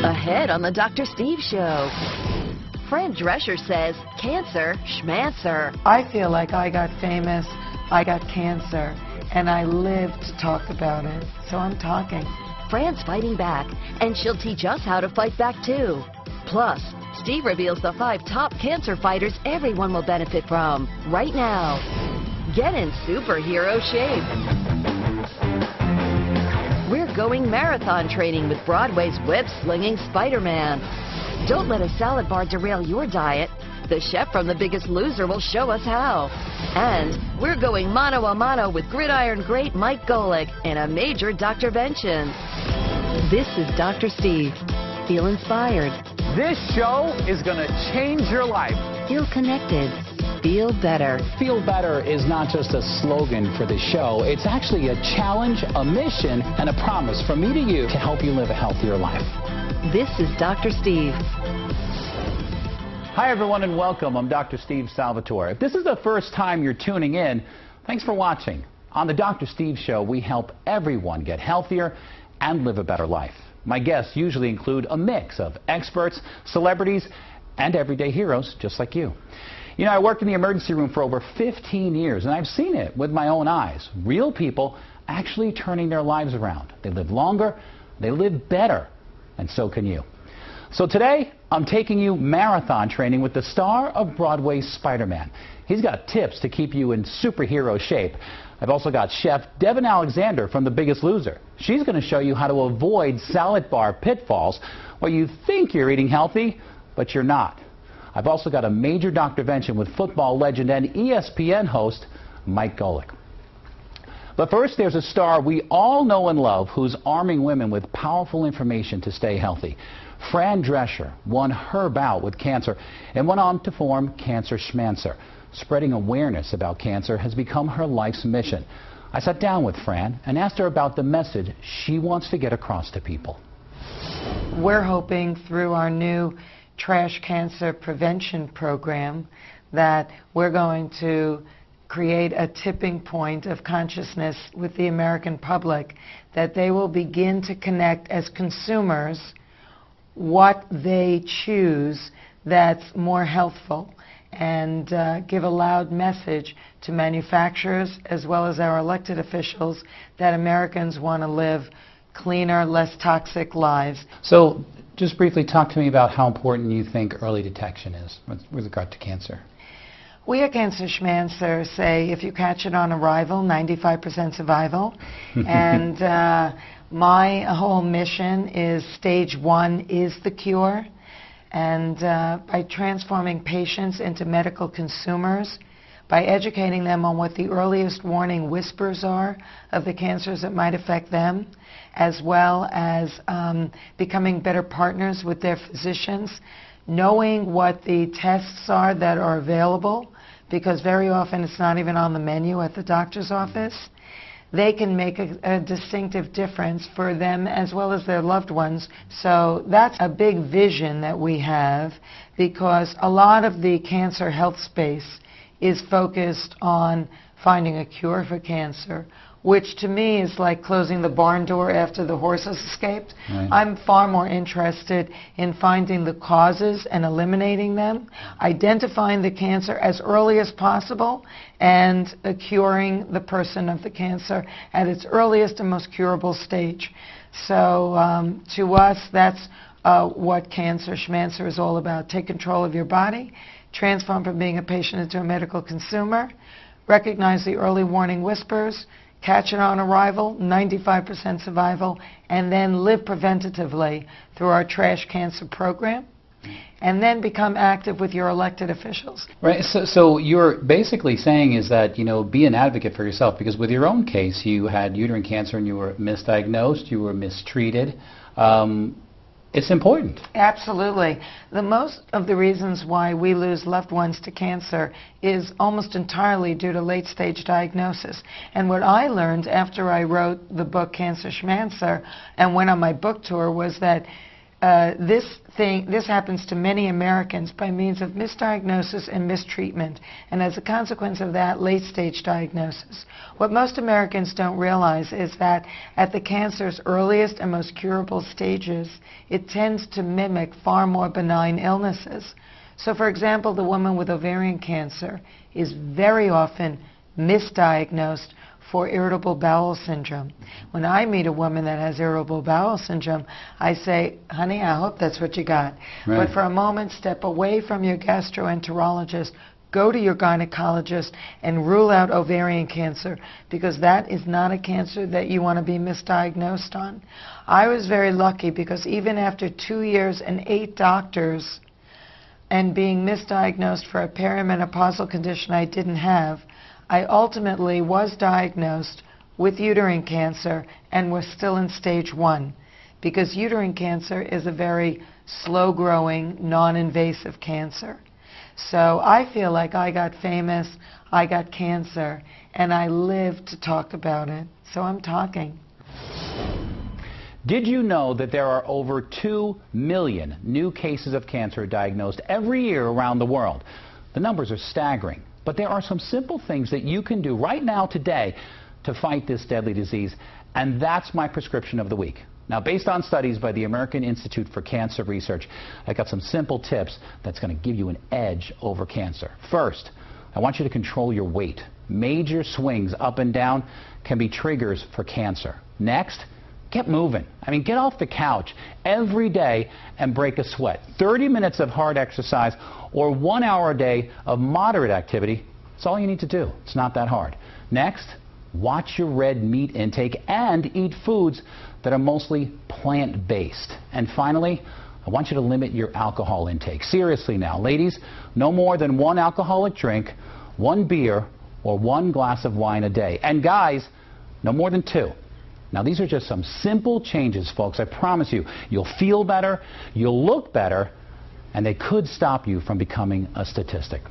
Ahead on the Dr. Steve Show, Fran Drescher says, cancer, schmancer. I feel like I got famous, I got cancer, and I live to talk about it, so I'm talking. Fran's fighting back, and she'll teach us how to fight back too. Plus, Steve reveals the 5 top cancer fighters everyone will benefit from right now. Get in superhero shape. We're going marathon training with Broadway's web-slinging Spider-Man. Don't let a salad bar derail your diet. The chef from The Biggest Loser will show us how. And we're going mano a mano with gridiron great Mike Golick in a major doctorvention. This is Dr. Steve. Feel inspired. This show is going to change your life. Feel connected. Feel better. Feel better is not just a slogan for the show. It's actually a challenge, a mission, and a promise from me to you to help you live a healthier life. This is Dr. Steve. Hi, everyone, and welcome. I'm Dr. Steve Salvatore. If this is the first time you're tuning in, thanks for watching. On the Dr. Steve Show, we help everyone get healthier and live a better life. My guests usually include a mix of experts, celebrities, and everyday heroes just like you. You know, I worked in the emergency room for over 15 years, and I've seen it with my own eyes. Real people actually turning their lives around. They live longer, they live better, and so can you. So today, I'm taking you marathon training with the star of Broadway's Spider-Man. He's got tips to keep you in superhero shape. I've also got Chef Devin Alexander from The Biggest Loser. She's going to show you how to avoid salad bar pitfalls where you think you're eating healthy, but you're not. I've also got a major doctorvention with football legend and ESPN host Mike Golick. But first, there's a star we all know and love who's arming women with powerful information to stay healthy. Fran Drescher won her bout with cancer and went on to form Cancer Schmancer. Spreading awareness about cancer has become her life's mission. I sat down with Fran and asked her about the message she wants to get across to people. We're hoping through our new trash cancer prevention program that we're going to create a tipping point of consciousness with the American public, that they will begin to connect as consumers what they choose that's more healthful, and give a loud message to manufacturers as well as our elected officials that Americans want to live cleaner, less toxic lives. So just briefly talk to me about how important you think early detection is with regard to cancer. We at Cancer Schmancer say if you catch it on arrival, 95% survival. And my whole mission is stage 1 is the cure. And by transforming patients into medical consumers, by educating them on what the earliest warning whispers are of the cancers that might affect them, as well as becoming better partners with their physicians, knowing what the tests are that are available, because very often it's not even on the menu at the doctor's office. They can make a distinctive difference for them as well as their loved ones. So that's a big vision that we have, because a lot of the cancer health space is focused on finding a cure for cancer, which to me is like closing the barn door after the horses escaped. Right. I'm far more interested in finding the causes and eliminating them, identifying the cancer as early as possible, and curing the person of the cancer at its earliest and most curable stage. So to us, that's what Cancer Schmancer is all about. Take control of your body, transform from being a patient into a medical consumer, recognize the early warning whispers, catch it on arrival, 95% survival, and then live preventatively through our trash cancer program, and then become active with your elected officials. Right. So you're basically saying is that, you know, be an advocate for yourself, because with your own case, you had uterine cancer and you were misdiagnosed, you were mistreated. It's important. Absolutely. The most of the reasons why we lose loved ones to cancer is almost entirely due to late-stage diagnosis. And what I learned after I wrote the book Cancer Schmancer and went on my book tour was that this happens to many Americans by means of misdiagnosis and mistreatment, and as a consequence of that, late-stage diagnosis. What most Americans don't realize is that at the cancer's earliest and most curable stages, it tends to mimic far more benign illnesses. So, for example, the woman with ovarian cancer is very often misdiagnosed for irritable bowel syndrome. When I meet a woman that has irritable bowel syndrome, I say, honey, I hope that's what you got. Right. But for a moment, step away from your gastroenterologist, go to your gynecologist, and rule out ovarian cancer, because that is not a cancer that you want to be misdiagnosed on. I was very lucky because even after 2 years and 8 doctors and being misdiagnosed for a perimenopausal condition I didn't have, I ultimately was diagnosed with uterine cancer and was still in stage 1, because uterine cancer is a very slow-growing, non-invasive cancer. So I feel like I got famous, I got cancer, and I live to talk about it. So I'm talking. Did you know that there are over 2 million new cases of cancer diagnosed every year around the world? The numbers are staggering. But there are some simple things that you can do right now today to fight this deadly disease, and that's my prescription of the week. Now, based on studies by the American Institute for Cancer Research, I got some simple tips that's going to give you an edge over cancer. First, I want you to control your weight. Major swings up and down can be triggers for cancer. Next, get moving. I mean, get off the couch every day and break a sweat. 30 minutes of hard exercise or 1 hour a day of moderate activity, that's all you need to do. It's not that hard. Next, watch your red meat intake and eat foods that are mostly plant-based. And finally, I want you to limit your alcohol intake. Seriously now, ladies, no more than 1 alcoholic drink, 1 beer, or 1 glass of wine a day. And guys, no more than 2. Now, these are just some simple changes, folks. I promise you, you'll feel better, you'll look better, and they could stop you from becoming a statistic.